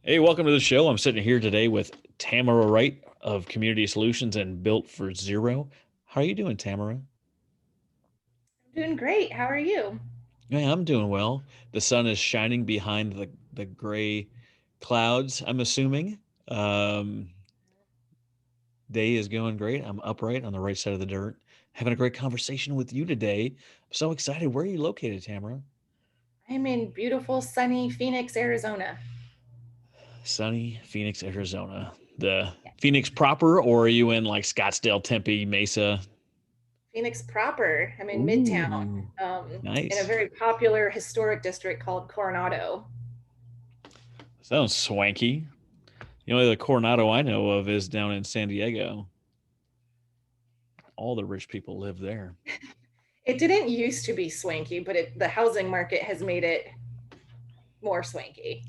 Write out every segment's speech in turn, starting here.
Hey, welcome to the show. I'm sitting here today with Tamara Wright of Community Solutions and Built for Zero. How are you doing, Tamara? I'm doing great. How are you? Yeah, I'm doing well. The sun is shining behind the gray clouds, I'm assuming. Um, Day is going great. I'm upright on the right side of the dirt, having a great conversation with you today. I'm so excited. Where are you located, Tamara? I'm in beautiful, sunny Phoenix, Arizona. Sunny Phoenix, Arizona. The Yeah. Phoenix proper, or are you in like Scottsdale, Tempe, Mesa? Phoenix proper. I'm in Midtown, Ooh, in a nice. very popular historic district called Coronado. Sounds swanky. The only the Coronado I know of is down in San Diego. All the rich people live there. It didn't used to be swanky, but the housing market has made it more swanky.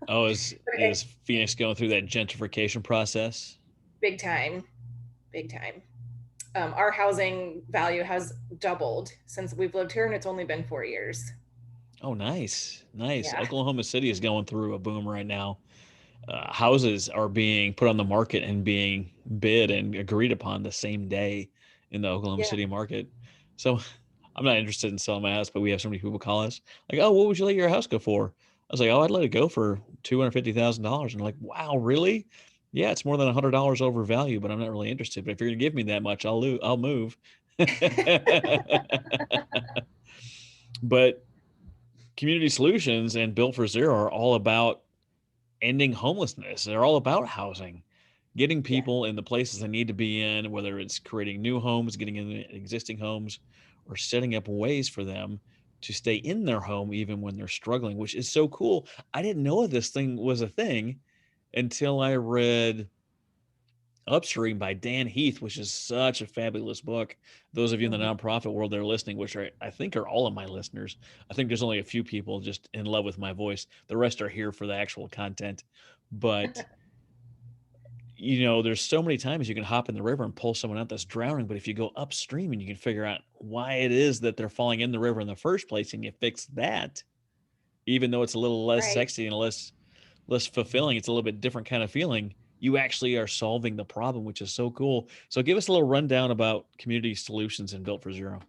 Oh, is It, Phoenix going through that gentrification process? big time, big time. Our housing value has doubled since we've lived here, and it's only been 4 years. Oh, nice, nice. Yeah. Oklahoma City is going through a boom right now. Houses are being put on the market and being bid and agreed upon the same day in the Oklahoma Yeah. City market. So I'm not interested in selling my house, but we have so many people call us like, "Oh, what would you let your house go for?" I was like, "Oh, I'd let it go for $250,000." And they're like, "Wow, really? Yeah, it's more than $100 over value, but I'm not really interested. But if you're gonna give me that much, I'll move." But Community Solutions and Built for Zero are all about ending homelessness. They're all about housing, getting Yeah. people in the places they need to be in, whether it's creating new homes, getting in existing homes, or setting up ways for them to stay in their home even when they're struggling, which is so cool. I didn't know this thing was a thing until I read Upstream by Dan Heath, which is such a fabulous book. Those of you in the Mhm. nonprofit world that are listening, which I think are all of my listeners, I think there's only a few people just in love with my voice. The rest are here for the actual content. But there's so many times you can hop in the river and pull someone out that's drowning. But if you go upstream and you can figure out why it is that they're falling in the river in the first place, and you fix that, even though it's a little less Right. sexy and less fulfilling, it's a little bit different kind of feeling. You actually are solving the problem, which is so cool. So give us a little rundown about Community Solutions and Built for Zero.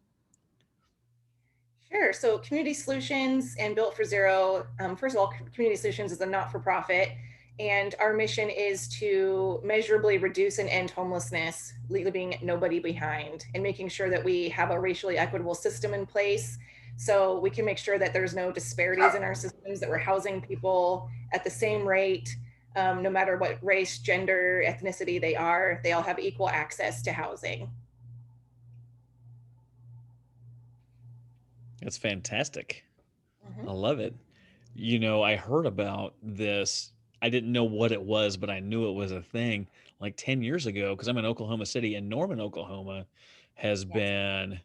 Sure. So, Community Solutions and Built for Zero, first of all, Community Solutions is a not for profit, and our mission is to measurably reduce and end homelessness, leaving nobody behind, and making sure that we have a racially equitable system in place so we can make sure that there's no disparities in our systems, that we're housing people at the same rate, no matter what race, gender, ethnicity they are. They all have equal access to housing. That's fantastic. Mhm. I love it. I heard about this. I didn't know what it was, but I knew it was a thing like 10 years ago because I'm in Oklahoma City, and Norman, Oklahoma has Yes. been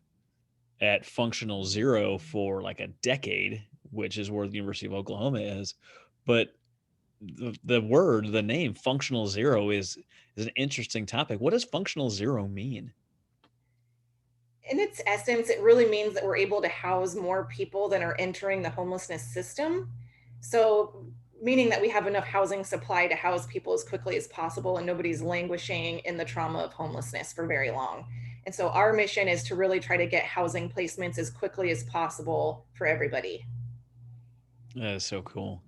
at functional zero for like a decade, which is where the University of Oklahoma is. But the name functional zero is an interesting topic. What does functional zero mean? In its essence, it really means that we're able to house more people than are entering the homelessness system. So, meaning that we have enough housing supply to house people as quickly as possible and nobody's languishing in the trauma of homelessness for very long. And so, our mission is to really try to get housing placements as quickly as possible for everybody. That is so cool.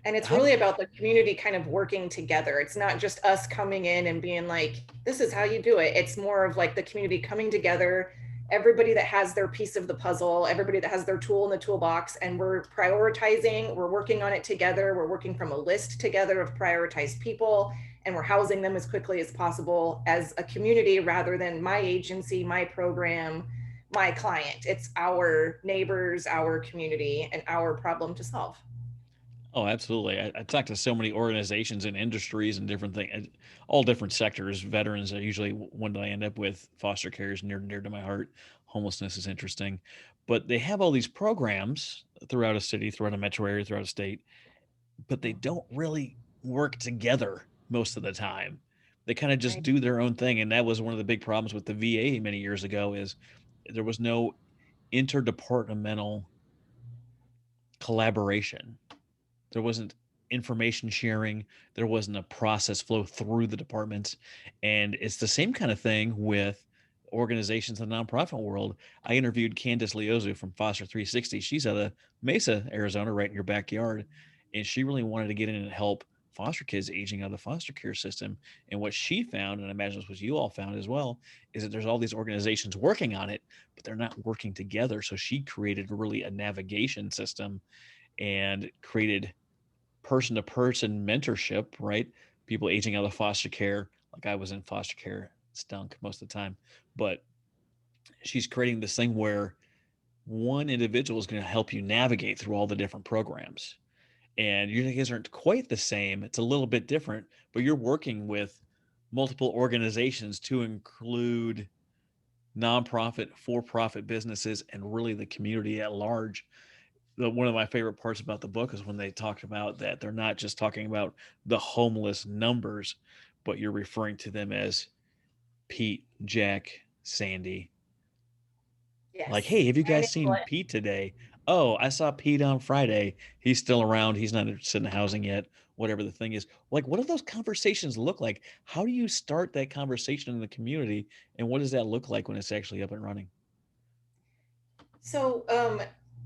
And it's How really do about the community kind of working together. It's not just us coming in and being like, this is how you do it. It's more of like the community coming together, everybody that has their piece of the puzzle, everybody that has their tool in the toolbox, and we're prioritizing, we're working on it together, we're working from a list together of prioritized people, and we're housing them as quickly as possible as a community rather than my agency, my program, my client. It's our neighbors, our community, and our problem to solve. Oh, absolutely. I talk to so many organizations and industries and different things, all different sectors. Veterans are usually one that I end up with. Foster care is near and dear to my heart. Homelessness is interesting, but they have all these programs throughout a city, throughout a metro area, throughout a state, but they don't really work together most of the time. They kind of just Right. do their own thing, and that was one of the big problems with the VA many years ago. Is there was no interdepartmental collaboration. There wasn't information sharing. There wasn't a process flow through the departments. And it's the same kind of thing with organizations in the nonprofit world. I interviewed Candace Leozu from Foster 360. She's out of Mesa, Arizona, right in your backyard. And she really wanted to get in and help foster kids aging out of the foster care system. And what she found, and I imagine this was you all found as well, is that there's all these organizations working on it, but they're not working together. So she created really a navigation system and created person to person mentorship, right? People aging out of foster care, like I was in foster care, stunk most of the time. But she's creating this thing where one individual is going to help you navigate through all the different programs. And you guys aren't quite the same. It's a little bit different, but you're working with multiple organizations to include nonprofit, for profit businesses, and really the community at large. One of my favorite parts about the book is when they talked about that they're not just talking about the homeless numbers, but you're referring to them as Pete, Jack, Sandy. Like, Yes. hey, have you I guys enable seen it. Pete today? Oh, I saw Pete on Friday. He's still around. He's not interested in housing yet, whatever the thing is. Like, what do those conversations look like? How do you start that conversation in the community? And what does that look like when it's actually up and running? So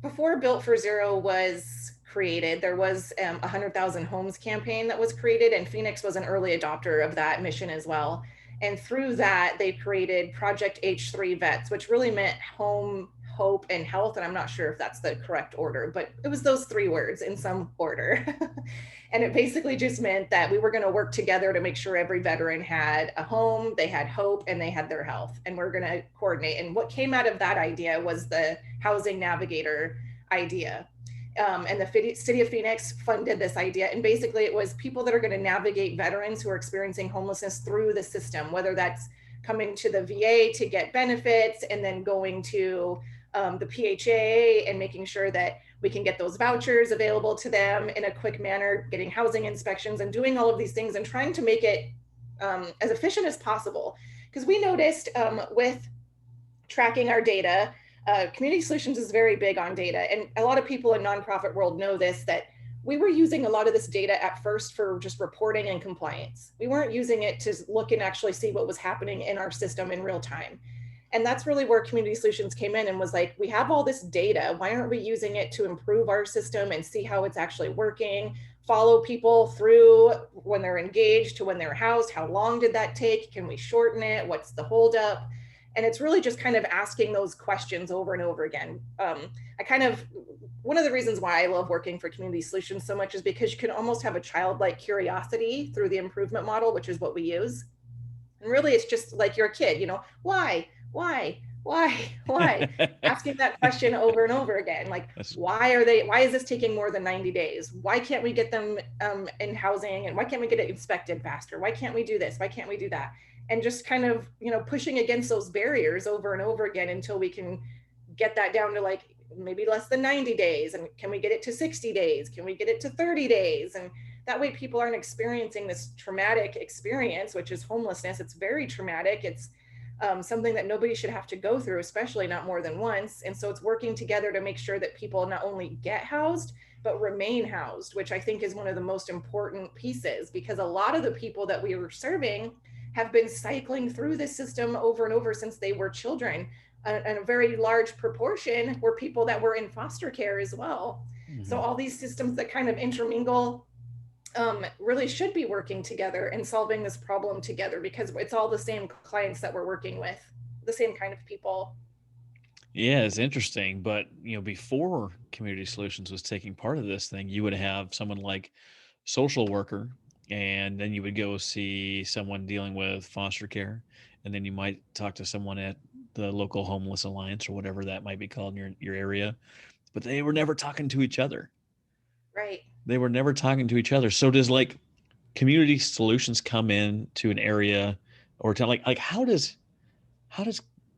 before Built for Zero was created, there was 100,000 homes campaign that was created, and Phoenix was an early adopter of that mission as well. And through that, they created Project H3 Vets, which really meant home, hope, and health. And I'm not sure if that's the correct order, but it was those three words in some order. And it basically just meant that we were going to work together to make sure every veteran had a home, they had hope, and they had their health. And we're going to coordinate. And what came out of that idea was the housing navigator idea. And the city of Phoenix funded this idea. And basically, it was people that are going to navigate veterans who are experiencing homelessness through the system, whether that's coming to the VA to get benefits and then going to the PHA and making sure that we can get those vouchers available to them in a quick manner, getting housing inspections and doing all of these things and trying to make it as efficient as possible. Because we noticed with tracking our data, Community Solutions is very big on data. And a lot of people in nonprofit world know this, that we were using a lot of this data at first for just reporting and compliance. We weren't using it to look and actually see what was happening in our system in real time. And that's really where Community Solutions came in and was like, we have all this data. Why aren't we using it to improve our system and see how it's actually working? Follow people through when they're engaged to when they're housed. How long did that take? Can we shorten it? What's the holdup? And it's really just kind of asking those questions over and over again. One of the reasons why I love working for Community Solutions so much is because you can almost have a childlike curiosity through the improvement model, which is what we use. And really, it's just like you're a kid, why? Asking that question over and over again. Like, That's why is this taking more than 90 days? Why can't we get them in housing? And why can't we get it inspected faster? Why can't we do this? Why can't we do that? And just kind of, pushing against those barriers over and over again until we can get that down to like maybe less than 90 days. And can we get it to 60 days? Can we get it to 30 days? And that way people aren't experiencing this traumatic experience, which is homelessness. It's very traumatic. It's something that nobody should have to go through, especially not more than once. And so it's working together to make sure that people not only get housed, but remain housed, which I think is one of the most important pieces, because a lot of the people that we were serving have been cycling through this system over and over since they were children. And a very large proportion were people that were in foster care as well. So mhm. all these systems that kind of intermingle really should be working together and solving this problem together, because it's all the same clients that we're working with, the same kind of people. Yeah, it's interesting. But before Community Solutions was taking part of this thing, you would have someone like social worker, and then you would go see someone dealing with foster care, and then you might talk to someone at the local homeless alliance or whatever that might be called in your area. But they were never talking to each other. Right. They were never talking to each other. So does like Community Solutions come in to an area or to like how does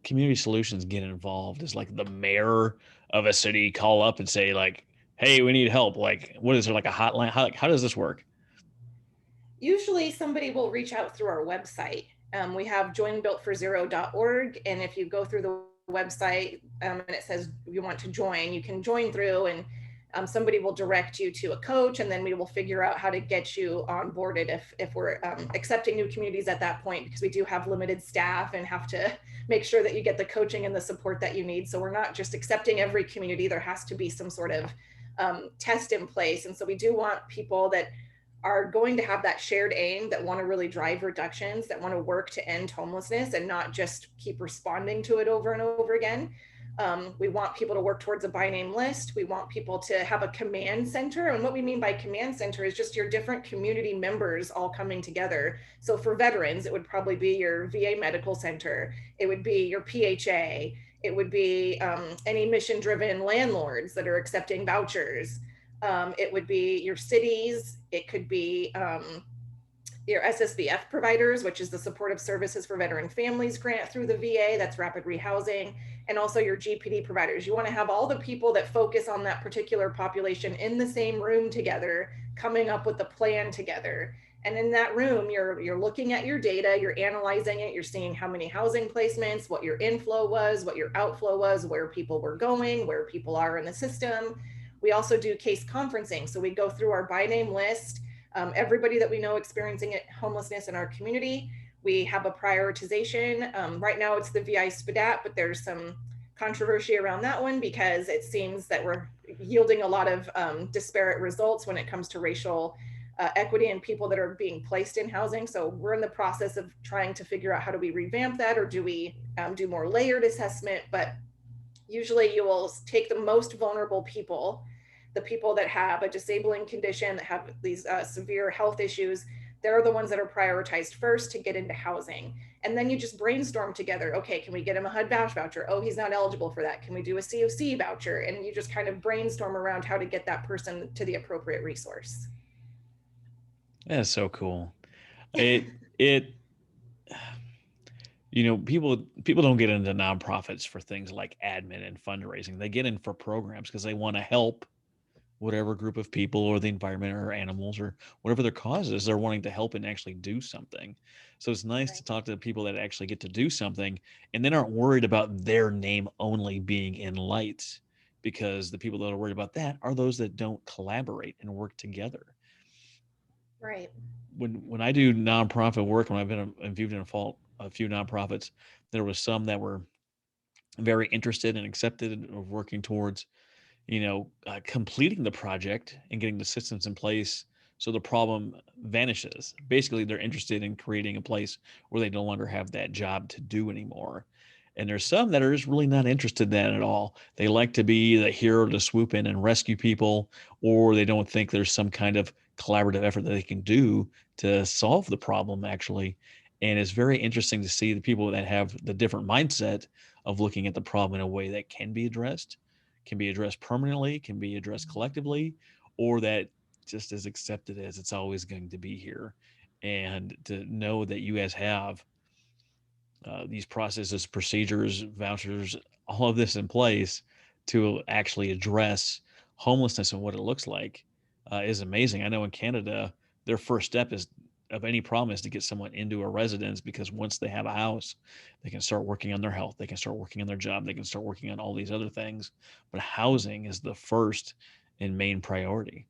Community Solutions get involved? Is like the mayor of a city call up and say like, "Hey, we need help." Like, what is there like a hotline? How does this work? Usually somebody will reach out through our website. We have joinbuiltforzero.org. And if you go through the website and it says you want to join, you can join through, and Somebody will direct you to a coach, and then we will figure out how to get you onboarded if we're accepting new communities at that point, because we do have limited staff and have to make sure that you get the coaching and the support that you need. So we're not just accepting every community. There has to be some sort of test in place. And so we do want people that are going to have that shared aim, that want to really drive reductions, that want to work to end homelessness and not just keep responding to it over and over again. We want people to work towards a by name list. We want people to have a command center. And what we mean by command center is just your different community members all coming together. So for veterans, it would probably be your VA medical center. It would be your PHA. It would be any mission driven landlords that are accepting vouchers. It would be your cities. It could be your SSVF providers, which is the Supportive Services for Veteran Families grant through the VA, that's rapid rehousing, and also your GPD providers. You want to have all the people that focus on that particular population in the same room together, coming up with a plan together. And in that room, you're looking at your data, you're analyzing it, you're seeing how many housing placements, what your inflow was, what your outflow was, where people were going, where people are in the system. We also do case conferencing. So we go through our by name list, everybody that we know experiencing homelessness in our community. We have a prioritization. Right now it's the VI SPDAT, but there's some controversy around that one because it seems that we're yielding a lot of disparate results when it comes to racial equity and people that are being placed in housing. So we're in the process of trying to figure out how do we revamp that, or do we do more layered assessment. But usually you will take the most vulnerable people, the people that have a disabling condition, that have these severe health issues. They're the ones that are prioritized first to get into housing. And then you just brainstorm together. Okay, can we get him a HUD voucher? Oh, he's not eligible for that. Can we do a COC voucher? And you just kind of brainstorm around how to get that person to the appropriate resource. That's so cool. It people don't get into nonprofits for things like admin and fundraising. They get in for programs because they want to help whatever group of people or the environment or animals or whatever their cause is. They're wanting to help and actually do something. So it's nice to Right. talk to the people that actually get to do something and then aren't worried about their name only being in lights, because the people that are worried about that are those that don't collaborate and work together. Right. When I do nonprofit work, when I've been involved in a few nonprofits, there was some that were very interested and accepted of working towards completing the project and getting the systems in place so the problem vanishes. Basically, they're interested in creating a place where they no longer have that job to do anymore. And there's some that are just really not interested in that at all. They like to be the hero to swoop in and rescue people, or they don't think there's some kind of collaborative effort that they can do to solve the problem, actually. And it's very interesting to see the people that have the different mindset of looking at the problem in a way that can be addressed permanently, can be addressed collectively, or that just is accepted as it's always going to be here. And to know that you guys have these processes, procedures, vouchers, all of this in place to actually address homelessness and what it looks like is amazing. I know in Canada, their first step is of any problem is to get someone into a residence, because once they have a house, they can start working on their health, they can start working on their job, they can start working on all these other things. But housing is the first and main priority.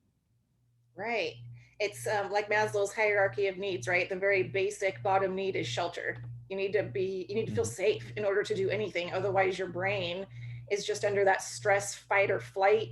Right. It's like Maslow's hierarchy of needs, right? The very basic bottom need is shelter. You need to feel Mhm. safe in order to do anything. Otherwise, your brain is just under that stress, fight or flight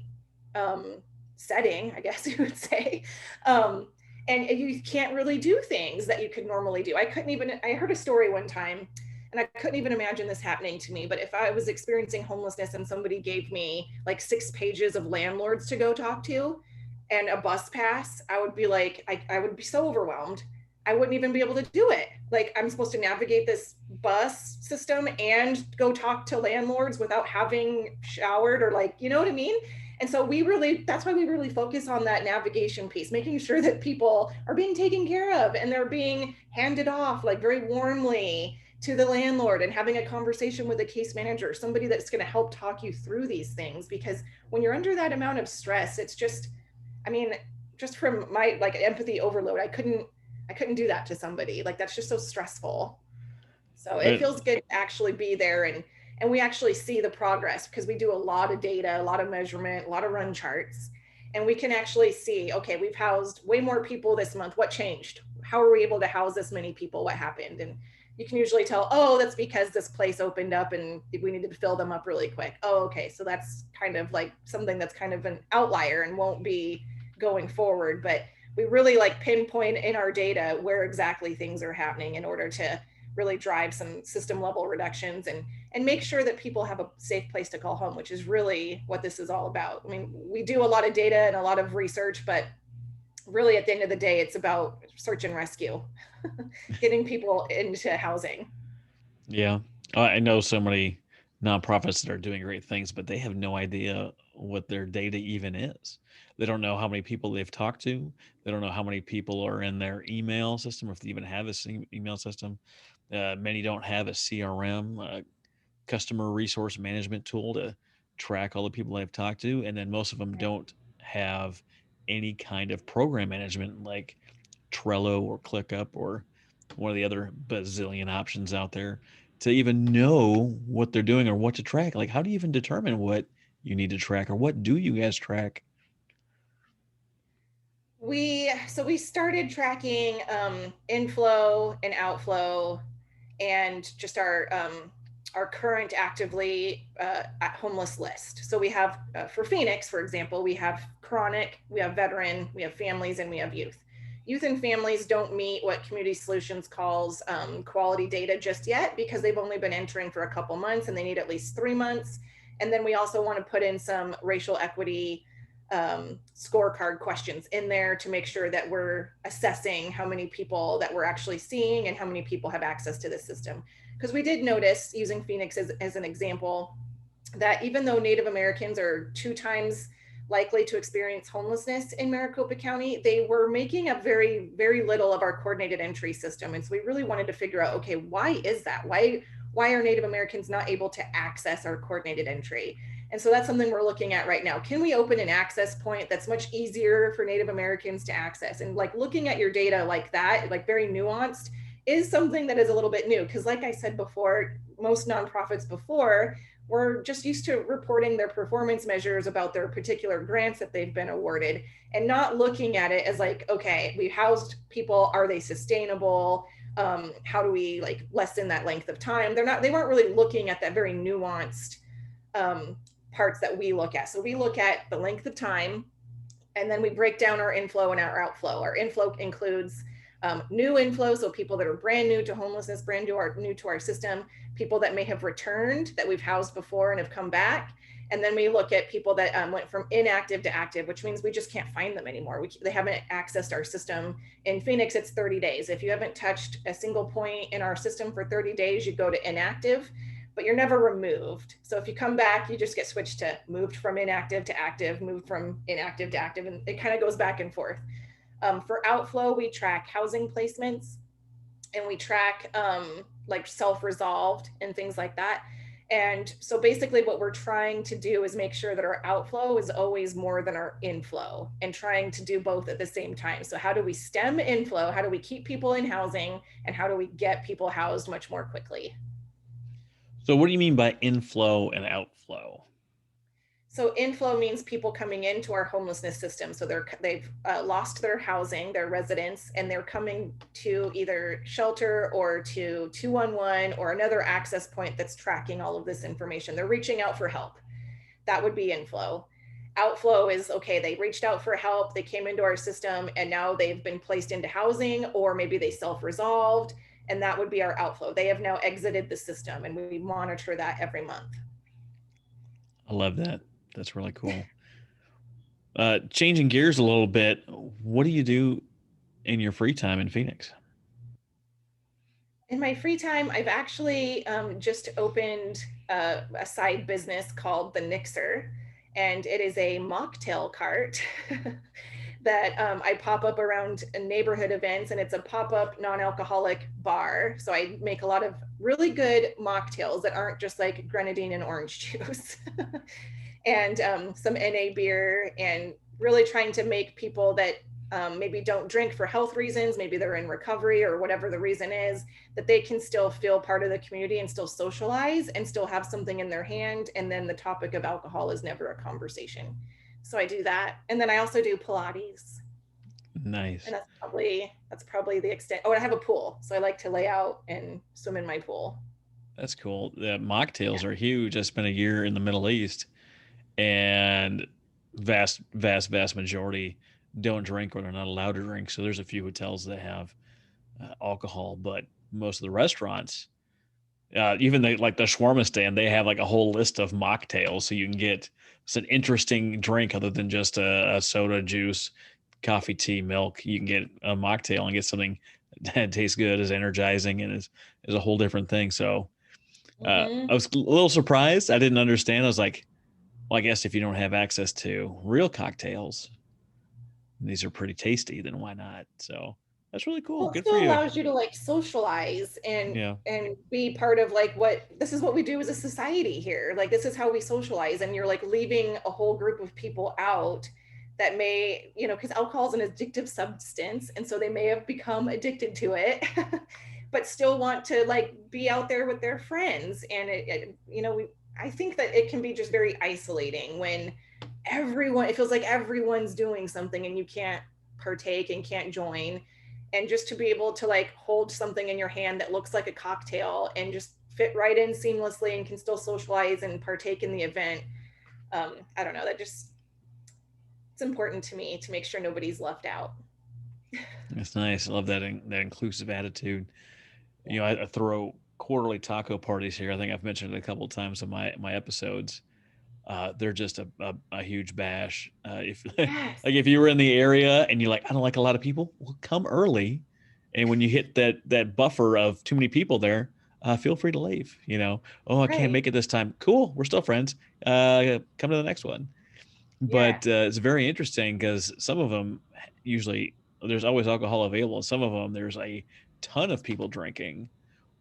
um, setting, I guess you would say. Um, and you can't really do things that you could normally do. I heard a story one time, and I couldn't even imagine this happening to me. But if I was experiencing homelessness and somebody gave me like 6 pages of landlords to go talk to, and a bus pass, I would be like, I would be so overwhelmed. I wouldn't even be able to do it. Like, I'm supposed to navigate this bus system and go talk to landlords without having showered, or like, you know what I mean? And so that's why we really focus on that navigation piece, making sure that people are being taken care of and they're being handed off like very warmly to the landlord, and having a conversation with a case manager, somebody that's going to help talk you through these things. Because when you're under that amount of stress, it's just, I mean, just from my like empathy overload, I couldn't do that to somebody. Like, that's just so stressful. So it But feels good to actually be there, and we actually see the progress because we do a lot of data, a lot of measurement, a lot of run charts. And we can actually see, okay, we've housed way more people this month. What changed? How are we able to house this many people? What happened? And you can usually tell, oh, that's because this place opened up and we needed to fill them up really quick. Oh, okay. So that's kind of like something that's kind of an outlier and won't be going forward. But we really like pinpoint in our data where exactly things are happening in order to really drive some system level reductions and make sure that people have a safe place to call home, which is really what this is all about. I mean, we do a lot of data and a lot of research, but really at the end of the day, it's about search and rescue, getting people into housing. Yeah. I know so many nonprofits that are doing great things, but they have no idea what their data even is. They don't know how many people they've talked to. They don't know how many people are in their email system, or if they even have a email system. Many don't have a CRM, customer resource management tool, to track all the people they've talked to. And then most of them Right. don't have any kind of program management like Trello or ClickUp or one of the other bazillion options out there to even know what they're doing or what to track. Like, how do you even determine what you need to track, or what do you guys track? We started tracking inflow and outflow and just our current actively at homeless list. So we have for Phoenix, for example, we have chronic, we have veteran, we have families, and we have youth. Youth and families don't meet what Community Solutions calls quality data just yet because they've only been entering for a couple months and they need at least 3 months. And then we also want to put in some racial equity scorecard questions in there to make sure that we're assessing how many people that we're actually seeing and how many people have access to the system. Because we did notice, using Phoenix as an example, that even though Native Americans are 2 times likely to experience homelessness in Maricopa County, they were making up very, very little of our coordinated entry system. And so we really wanted to figure out, okay, why is that? Why are Native Americans not able to access our coordinated entry? And so that's something we're looking at right now. Can we open an access point that's much easier for Native Americans to access? And like looking at your data like that, like very nuanced, is something that is a little bit new. Because like I said before, most nonprofits before were just used to reporting their performance measures about their particular grants that they've been awarded and not looking at it as like, okay, we housed people, are they sustainable? How do we like lessen that length of time? They weren't really looking at that very nuanced um, parts that we look at. So we look at the length of time, and then we break down our inflow and our outflow. Our inflow includes new inflow, so people that are brand new to homelessness, new to our system, people that may have returned that we've housed before and have come back. And then we look at people that went from inactive to active, which means we just can't find them anymore. They haven't accessed our system. In Phoenix, it's 30 days. If you haven't touched a single point in our system for 30 days, you go to inactive, but you're never removed. So if you come back, you just get switched to moved from inactive to active, moved from inactive to active, and it kind of goes back and forth. For outflow, we track housing placements and we track like self-resolved and things like that. And so basically what we're trying to do is make sure that our outflow is always more than our inflow and trying to do both at the same time. So how do we stem inflow? How do we keep people in housing? And how do we get people housed much more quickly? So, what do you mean by inflow and outflow? So inflow means people coming into our homelessness system. So they've lost their housing, their residence, and they're coming to either shelter or to 211 or another access point that's tracking all of this information. They're reaching out for help. That would be inflow. Outflow is, okay, they reached out for help, they came into our system, and now they've been placed into housing, or maybe they self-resolved, and that would be our outflow. They have now exited the system, and we monitor that every month. I love that. That's really cool. Changing gears a little bit, what do you do in your free time in Phoenix? In my free time, I've actually just opened a side business called the Nixer, and it is a mocktail cart that I pop up around neighborhood events, and it's a pop-up non-alcoholic bar. So I make a lot of really good mocktails that aren't just like grenadine and orange juice, and some NA beer, and really trying to make people that maybe don't drink for health reasons, maybe they're in recovery or whatever the reason is, that they can still feel part of the community and still socialize and still have something in their hand. And then the topic of alcohol is never a conversation. So I do that. And then I also do Pilates. And Nice. that's probably the extent. Oh, and I have a pool. So I like to lay out and swim in my pool. That's cool. The mocktails Yeah. are huge. I spent a year in the Middle East, and vast majority don't drink or they're not allowed to drink. So there's a few hotels that have alcohol, but most of the restaurants, even like the shawarma stand, they have like a whole list of mocktails, so you can get it's an interesting drink other than just a soda, juice, coffee, tea, milk. You can get a mocktail and get something that tastes good, is energizing, and is a whole different thing. So Hmm. I was a little surprised. I didn't understand. I was like, well, I guess if you don't have access to real cocktails, these are pretty tasty, then why not? So that's really cool. Well, it Good for still you. allows you to like socialize Yeah. and be part of like what this is what we do as a society here. Like this is how we socialize, and you're like leaving a whole group of people out that may, because alcohol is an addictive substance, and so they may have become addicted to it, but still want to like be out there with their friends. And I think that it can be just very isolating when it feels like everyone's doing something and you can't partake and can't join, and just to be able to like hold something in your hand that looks like a cocktail and just fit right in seamlessly and can still socialize and partake in the event. I don't know, that just it's important to me to make sure nobody's left out. That's nice. I love that inclusive attitude. Yeah. I throw quarterly taco parties here. I think I've mentioned it a couple of times in my episodes. They're just a huge bash. If like Yes. if you were in the area and you're like, I don't like a lot of people, well, come early. And when you hit that buffer of too many people there, feel free to leave. Oh, I can't Right. make it this time. Cool, we're still friends. Come to the next one. Yeah. But it's very interesting because some of them usually there's always alcohol available. And some of them there's a ton of people drinking.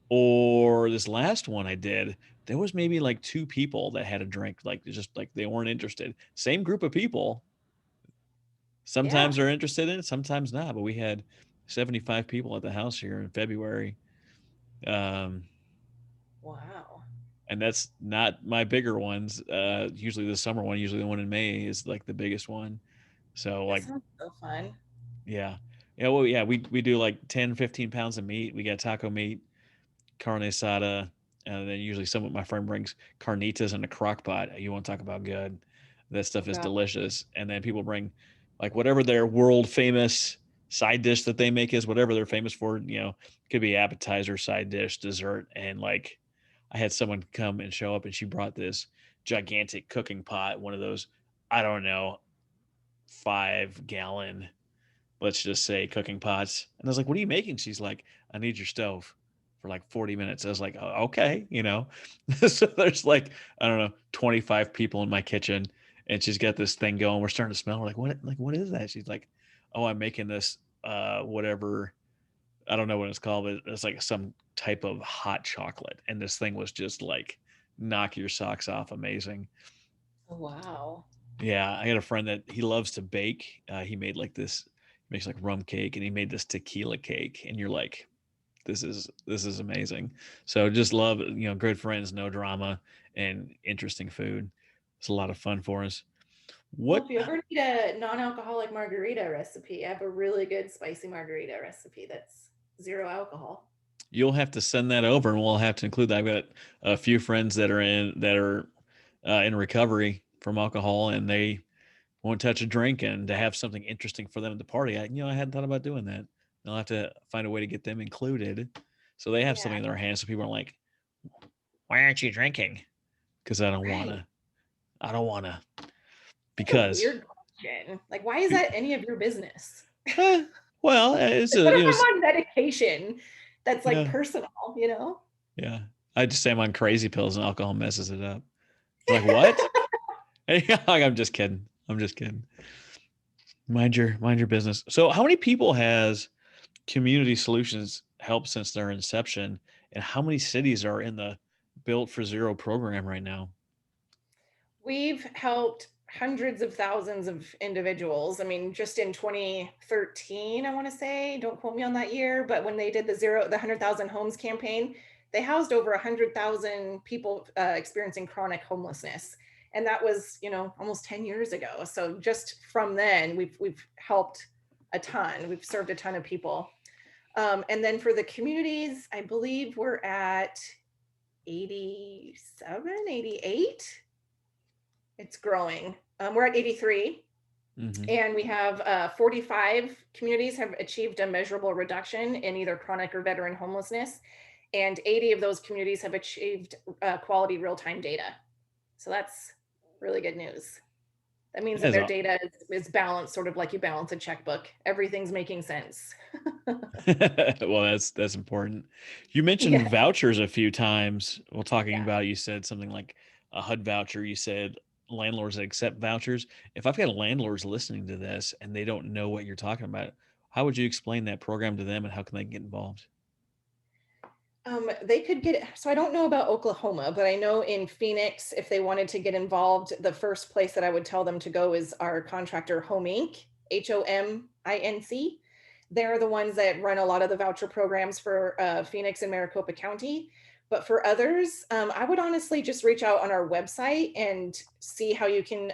Or this last one I did, there was maybe like two people that had a drink, like just like they weren't interested. Same group of people. Yeah. Sometimes they're interested in it, sometimes not. But we had 75 people at the house here in February. Um, Wow. and that's not my bigger ones. Usually the summer one, usually the one in May is like the biggest one. So That like, sounds so fun. yeah. Yeah, well, yeah, we do like 10, 15 pounds of meat. We got taco meat, carne asada, and then usually some of my friend brings carnitas in a crock pot. You want to talk about good? That Oh stuff is god. delicious. And then people bring like whatever their world famous side dish that they make is, whatever they're famous for. Could be appetizer, side dish, dessert, and like I had someone come and show up, and she brought this gigantic cooking pot, one of those, I don't know, 5 gallon, let's just say, cooking pots. And I was like, what are you making? She's like, I need your stove for like 40 minutes. I was like, oh, okay. So there's like, I don't know, 25 people in my kitchen, and she's got this thing going. We're starting to smell. We're like what is that? She's like, oh, I'm making this whatever. I don't know what it's called, but it's like some type of hot chocolate. And this thing was just like knock your socks off amazing. Oh, wow. Yeah, I had a friend that he loves to bake. He made like this, he makes like rum cake, and he made this tequila cake, and you're like, this is amazing. So just love, good friends, no drama, and interesting food. It's a lot of fun for us. Well, What if you ever need a non-alcoholic margarita recipe, I have a really good spicy margarita recipe that's zero alcohol. You'll have to send that over, and we'll have to include that. I've got a few friends that are in recovery from alcohol, and they won't touch a drink, and to have something interesting for them at the party. I hadn't thought about doing that. I'll have to find a way to get them included, so they have Yeah, something in their hands. So people are like, "Why aren't you drinking?" Because I don't right. wanna. I don't wanna. Such a Because, weird question. Like, why is that any of your business? eh, well, it's Like, what a if I'm on medication that's like yeah, personal? yeah. I just say I'm on crazy pills, and alcohol messes it up. They're like, what? I'm just kidding. I'm just kidding. Mind your business. So, how many people has Community Solutions helped since their inception, and how many cities are in the Built for Zero program right now? We've helped hundreds of thousands of individuals. I mean, just in 2013, I want to say, don't quote me on that year, but when they did the 100,000 homes campaign, they housed over 100,000 people experiencing chronic homelessness. And that was, you know, almost 10 years ago. So just from then, we've helped a ton. We've served a ton of people. And then for the communities, I believe we're at 87, 88. It's growing. We're at 83. Hmm. And we have 45 communities have achieved a measurable reduction in either chronic or veteran homelessness. And 80 of those communities have achieved quality real-time data. So that's really good news. That means that That's their data is balanced, sort of like you balance a checkbook. Everything's making sense. well, that's important. You mentioned Yeah, vouchers a few times. Well, talking yeah. about, you said something like a HUD voucher. You said landlords that accept vouchers. If I've got landlords listening to this and they don't know what you're talking about, how would you explain that program to them and how can they get involved? They could get, so I don't know about Oklahoma, but I know in Phoenix, if they wanted to get involved, the first place that I would tell them to go is our contractor, Home Inc., HOMINC. They're the ones that run a lot of the voucher programs for Phoenix and Maricopa County. But for others, I would honestly just reach out on our website and see how you can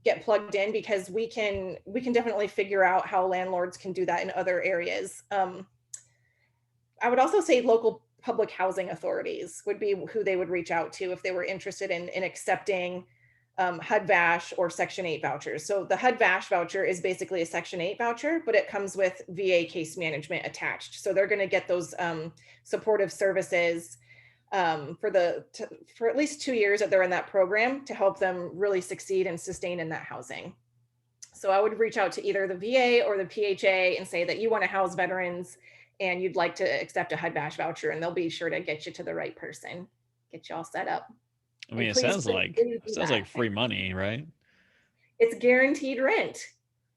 get plugged in, because we can definitely figure out how landlords can do that in other areas. I would also say local public housing authorities would be who they would reach out to if they were interested in accepting HUD VASH or Section 8 vouchers. So the HUD VASH voucher is basically a Section 8 voucher, but it comes with VA case management attached. So they're going to get those supportive services for at least 2 years that they're in that program to help them really succeed and sustain in that housing. So I would reach out to either the VA or the PHA and say that you want to house veterans and you'd like to accept a HUD VASH voucher, and they'll be sure to get you to the right person, get you all set up. I mean, And it please, sounds please, like please it do sounds that. like free money, right? It's guaranteed rent,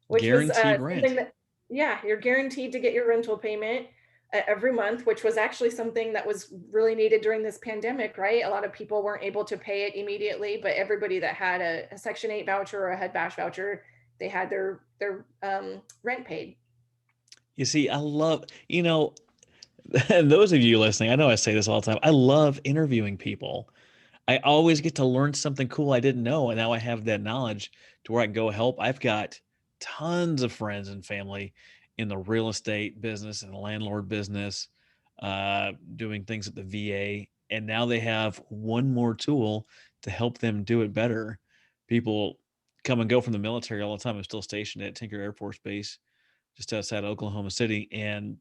which was Guaranteed something rent. that, yeah, you're guaranteed to get your rental payment every month, which was actually something that was really needed during this pandemic, right? A lot of people weren't able to pay it immediately, but everybody that had a Section 8 voucher or a HUD VASH voucher, they had their rent paid. You see, I love, and those of you listening, I know I say this all the time. I love interviewing people. I always get to learn something cool I didn't know, and now I have that knowledge to where I can go help. I've got tons of friends and family in the real estate business and the landlord business, doing things at the VA, and now they have one more tool to help them do it better. People come and go from the military all the time. I'm still stationed at Tinker Air Force Base, just outside of Oklahoma City, and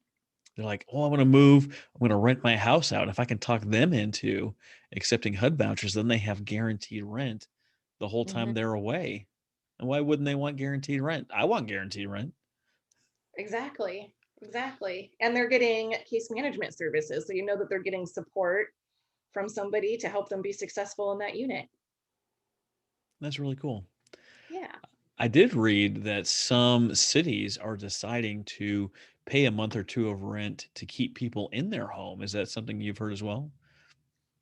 they're like, "Oh, I want to move. I'm going to rent my house out." If I can talk them into accepting HUD vouchers, then they have guaranteed rent the whole time Mhm. they're away. And why wouldn't they want guaranteed rent? I want guaranteed rent. Exactly. Exactly. And they're getting case management services. So you know that they're getting support from somebody to help them be successful in that unit. That's really cool. Yeah. I did read that some cities are deciding to pay a month or two of rent to keep people in their home. Is that something you've heard as well?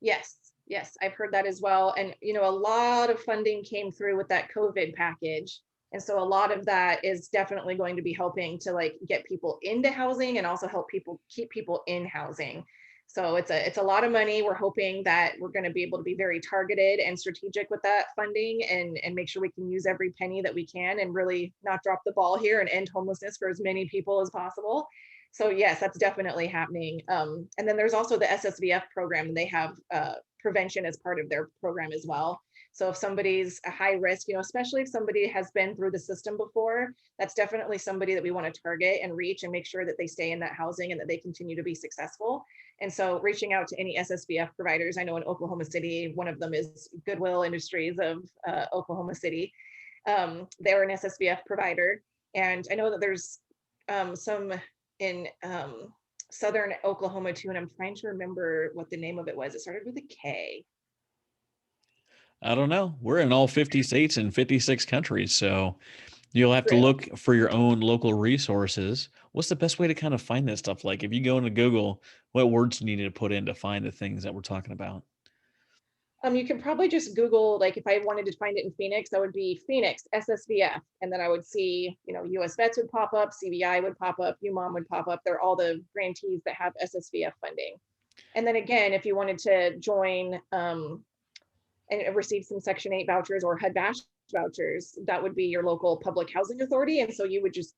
Yes. Yes. I've heard that as well. And, you know, a lot of funding came through with that COVID package. And so a lot of that is definitely going to be helping to like get people into housing and also help people keep people in housing. So it's a lot of money. We're hoping that we're going to be able to be very targeted and strategic with that funding and make sure we can use every penny that we can and really not drop the ball here and end homelessness for as many people as possible. So yes, that's definitely happening. And then there's also the SSVF program, and they have prevention as part of their program as well. So if somebody's a high risk, you know, especially if somebody has been through the system before, that's definitely somebody that we want to target and reach and make sure that they stay in that housing and that they continue to be successful. And so reaching out to any SSVF providers, I know in Oklahoma City, one of them is Goodwill Industries of Oklahoma City. They're an SSVF provider. And I know that there's some in southern Oklahoma too, and I'm trying to remember what the name of it was. It started with a K. I don't know. We're in all 50 states and 56 countries, so you'll have to True. look for your own local resources. What's the best way to kind of find that stuff? Like if you go into Google, what words do you need to put in to find the things that we're talking about? You can probably just Google, like if I wanted to find it in Phoenix, that would be Phoenix SSVF. And then I would see, you know, US Vets would pop up, CVI would pop up, UMOM would pop up. They're all the grantees that have SSVF funding. And then again, if you wanted to join and receive some Section 8 vouchers or HUD-VASH vouchers, that would be your local public housing authority. And so you would just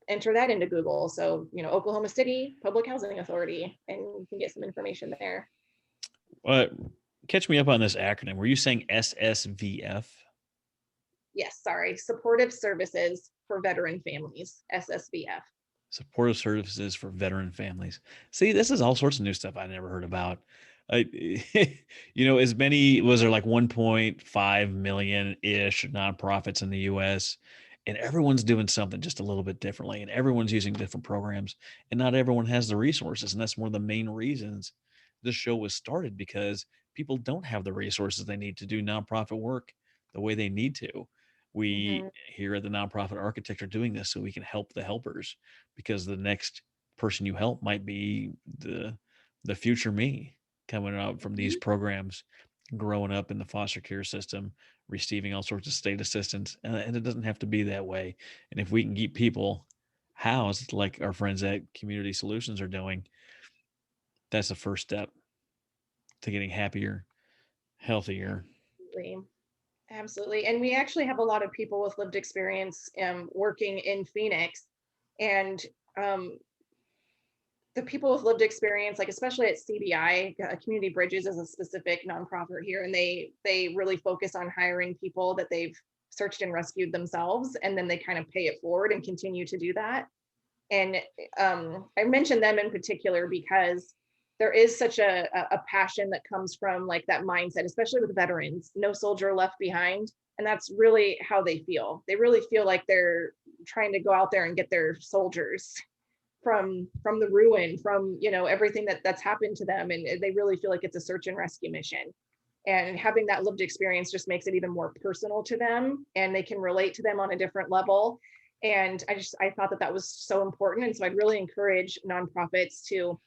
enter that into Google. So, Oklahoma City Public Housing Authority, and you can get some information there. Catch me up on this acronym. Were you saying SSVF? Yes, sorry, Supportive Services for Veteran Families, SSVF. Supportive services for veteran families. See, this is all sorts of new stuff I never heard about. I, as many was there like 1.5 million ish nonprofits in the U.S. and everyone's doing something just a little bit differently, and everyone's using different programs, and not everyone has the resources, and that's one of the main reasons this show was started because people don't have the resources they need to do nonprofit work the way they need to. We Mhm. here at the Nonprofit Architect are doing this so we can help the helpers, because the next person you help might be the future me coming out from these Mhm. programs, growing up in the foster care system, receiving all sorts of state assistance, and it doesn't have to be that way. And if we can keep people housed like our friends at Community Solutions are doing, that's the first step to getting happier, healthier. Absolutely. Absolutely. And we actually have a lot of people with lived experience working in Phoenix. And um, the people with lived experience, like especially at CBI, Community Bridges is a specific nonprofit here, and they really focus on hiring people that they've searched and rescued themselves, and then they kind of pay it forward and continue to do that. And I mentioned them in particular because there is such a passion that comes from like that mindset, especially with veterans, no soldier left behind. And that's really how they feel. They really feel like they're trying to go out there and get their soldiers from the ruin, from everything that's happened to them, and they really feel like it's a search and rescue mission. And having that lived experience just makes it even more personal to them, and they can relate to them on a different level. And I thought that was so important, and so I'd really encourage nonprofits to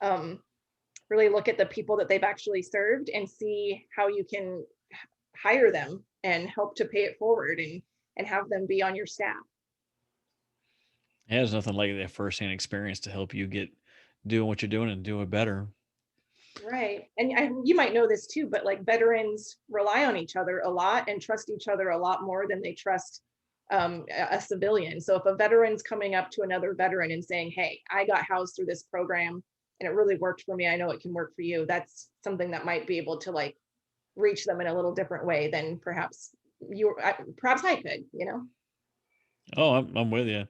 um, really look at the people that they've actually served and see how you can hire them and help to pay it forward, and have them be on your staff. Yeah, there's nothing like that firsthand experience to help you get doing what you're doing and do it better. Right. And you might know this too, but like veterans rely on each other a lot and trust each other a lot more than they trust a civilian. So if a veteran's coming up to another veteran and saying, "Hey, I got housed through this program and it really worked for me. I know it can work for you." That's something that might be able to like reach them in a little different way than perhaps I could. Oh, I'm with you.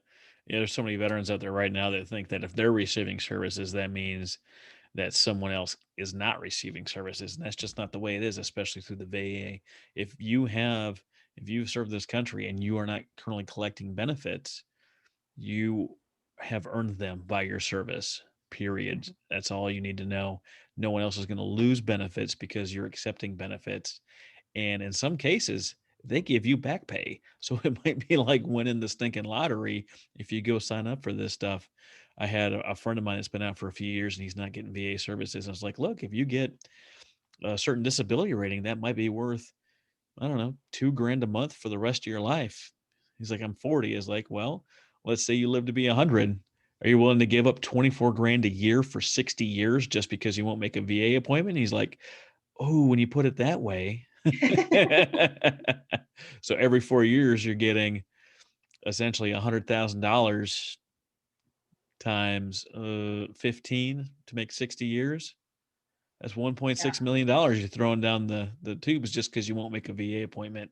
Yeah, there's so many veterans out there right now that think that if they're receiving services, that means that someone else is not receiving services, and that's just not the way it is, especially through the VA. If you've served this country and you are not currently collecting benefits, you have earned them by your service. Period. Mhm. That's all you need to know. No one else is going to lose benefits because you're accepting benefits. And in some cases, they give you back pay. So it might be like winning the stinking lottery if you go sign up for this stuff. I had a friend of mine that's been out for a few years and he's not getting VA services. I was like, look, if you get a certain disability rating, that might be worth, I don't know, 2 grand a month for the rest of your life. He's like, I'm 40. Is like, well, let's say you live to be 100. Are you willing to give up 24 grand a year for 60 years just because you won't make a VA appointment? He's like, oh, when you put it that way. So every 4 years, you're getting essentially $100,000 times 15 to make 60 years. That's Yeah, $1.6 million you're throwing down the tubes just because you won't make a VA appointment.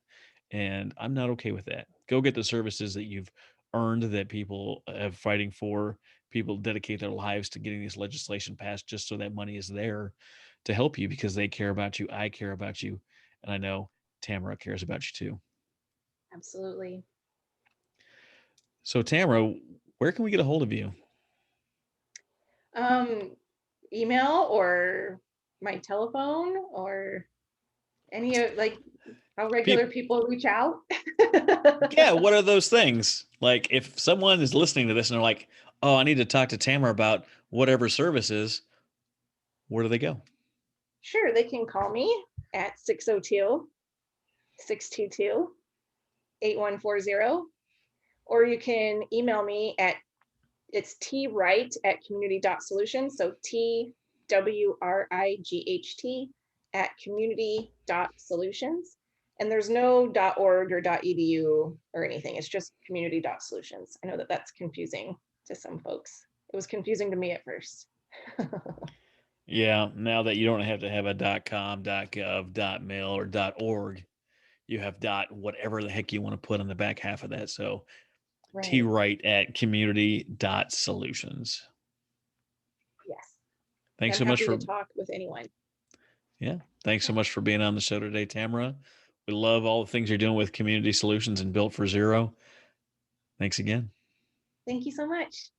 And I'm not okay with that. Go get the services that you've earned, that people have fighting for. People dedicate their lives to getting this legislation passed just so that money is there to help you because they care about you. I care about you. And I know Tamara cares about you too. absolutely. So, Tamara, where can we get a hold of you? Um, Email or my telephone or any of like how regular People, people reach out. yeah, what are those things? Like, if someone is listening to this and they're like, oh, I need to talk to Tamara about whatever services, where do they go? Sure, they can call me at 602-622-8140, or you can email me at it's twright at community.solutions. So TWRIGHT at community.solutions. And there's no .org or .edu or anything. It's just community.solutions. I know that that's confusing to some folks. It was confusing to me at first. Yeah, now that you don't have to have a .com, .gov, .mil, or .org, you have whatever the heck you want to put on the back half of that. So T Right. Wright at community.solutions. Yes. Thanks I'm so much happy to for talk with anyone. Yeah, thanks so much for being on the show today, Tamara. We love all the things you're doing with community solutions and Built for Zero. Thanks again. Thank you so much.